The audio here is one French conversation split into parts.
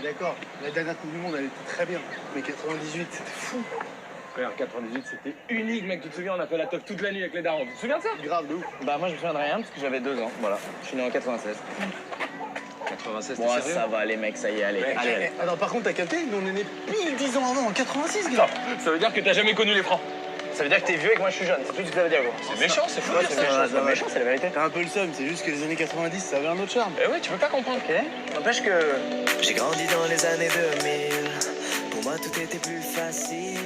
D'accord, la dernière Coupe du Monde, elle était très bien. Mais 98, c'était fou. Frère, 98, c'était unique, mec. Tu te souviens, on a fait la teuf toute la nuit avec les darons. Tu te souviens de ça? Grave, de ouf. Bah moi je me souviens de rien parce que j'avais 2 ans, voilà. Je suis né en 96. 96, Bon, ça va les mecs, ça y est, allez. Mec, allez. Alors par contre, t'as capté, nous on est nés pile 10 ans avant, en 86, gars. Ça veut dire que t'as jamais connu les francs. Ça veut dire que t'es vieux et que moi je suis jeune, c'est tout ce que ça veut dire gros. C'est méchant, c'est fou de Ouais, dire c'est ça. méchant, c'est méchant, c'est la vérité. T'as un peu le seum, c'est juste que les années 90, ça avait un autre charme. Eh ouais, tu peux pas comprendre. Ok. N'empêche que... J'ai grandi dans les années 2000. Pour moi, tout était plus facile.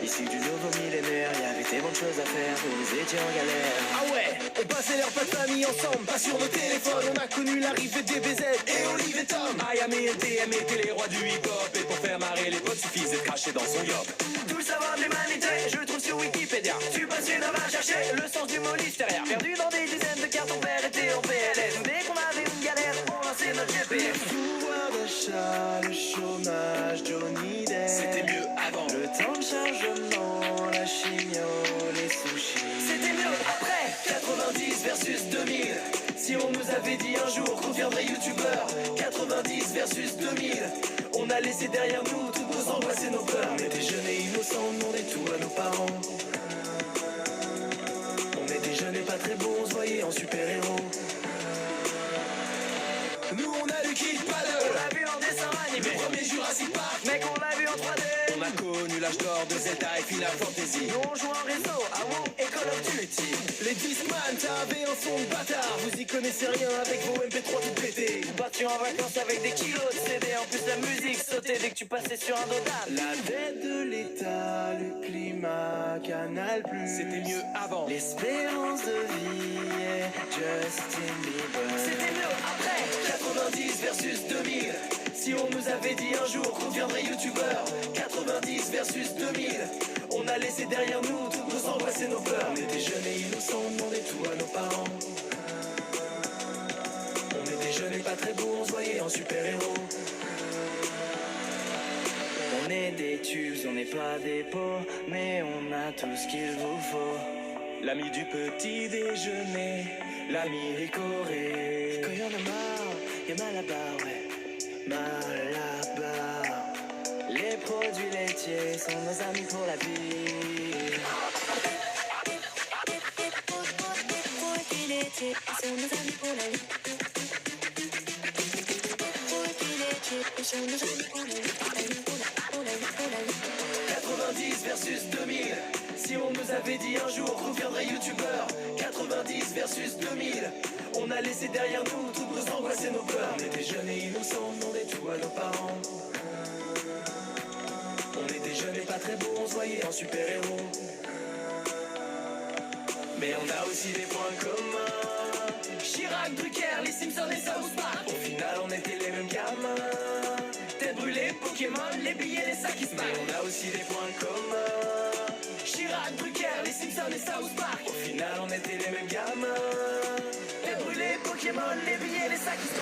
Issu du nouveau millénaire, y avait des bonnes choses à faire. Nous étions en galère. Ah ouais, on passait leur pas de famille ensemble, pas sur nos téléphones. On a connu l'arrivée des BZ et Olive et Tom. IAM et NTM étaient les rois du hip-hop. Et pour faire marrer les potes, suffisait de cracher dans son yop. Tout le savoir de l'humanité, je le trouve sur Wikipédia. Tu passes une heure à chercher le sens du mot littéraire. Perdu dans des dizaines de cartes, ton père était en PLS. Dès qu'on avait une galère, on lançait notre GPS. Pouvoir d'achat, le chômage, Johnny Depp. C'était mieux avant. Le temps de chargement, la chignon, les sushis. C'était mieux après 90 versus 2000. Si on nous avait dit un jour qu'on deviendrait youtubeur, 90 versus 2000, on a laissé derrière nous toutes nos angoisses et nos peurs. On était jeunes et innocents, on demandait tout à nos parents. On était jeunes et pas très beaux, on se voyait en super-héros. Nous on a lu Kid Paddle, On l'a vu en dessin animé, le premier Jurassic Park. mec on l'a vu en 3D. On a connu l'âge d'or de Zelda et Final Fantasy. Nous on joue en réseau à WoW et Call of Duty. Les Discman, t'avais un son de bâtard. Vous y connaissez rien avec vos MP3 tout pétés. Parti en vacances avec des kilos de CD. En plus la musique sautait dès que tu passais sur un dodane. La dette de l'État, le climat, Canal+. C'était mieux avant. L'espérance de vie est Justin Bieber. C'était mieux après 90 versus 2000. Si on nous avait dit un jour qu'on deviendrait youtubeur, 90 versus 2000, on a laissé derrière nous toutes nos angoisses et nos peurs. On était jeunes et innocents, on demandait tout à nos parents. On était jeunes et pas très beaux, on se voyait en super-héros. On est des tubes, on n'est pas des pots, mais on a tout ce qu'il vous faut. L'ami du petit déjeuner, l'ami Ricoré. Quand y'en a marre, y'a mal à barre, ouais. Mal à barre. Les produits laitiers sont nos amis pour la vie. Produits laitiers sont nos amis pour la vie. Produits laitiers sont nos amis pour la vie. Pour la vie. 90 versus 2000. Si on nous avait dit un jour qu'on deviendrait youtubeur, 90 versus 2000, on a laissé derrière nous toutes nos angoisses et nos peurs. On était jeunes et innocents, on demandait tout à nos parents. On était jeunes et pas très beaux, on se voyait en super-héros. Mais on a aussi des points communs. Chirac, Drucker, les Simpsons et South Park. Au final, on était les mêmes gamins. Tête brûlée, Pokémon, les billets, les sacs qui se Mais on a aussi des points communs. Chirac, Drucker, les Simpsons et South Park. Au final, on était les mêmes gamins. Tête brûlée, Pokémon, les billets, les sacs qui se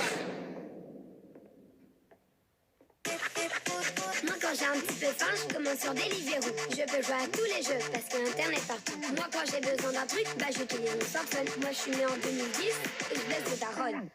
Moi, quand j'ai un petit peu faim, je commence sur Deliveroo. Je peux jouer à tous les jeux parce qu'il y a Internet partout. Moi, quand j'ai besoin d'un truc, bah, je utilise mon smartphone. Moi, je suis né en 2010 et je baisse de daronne.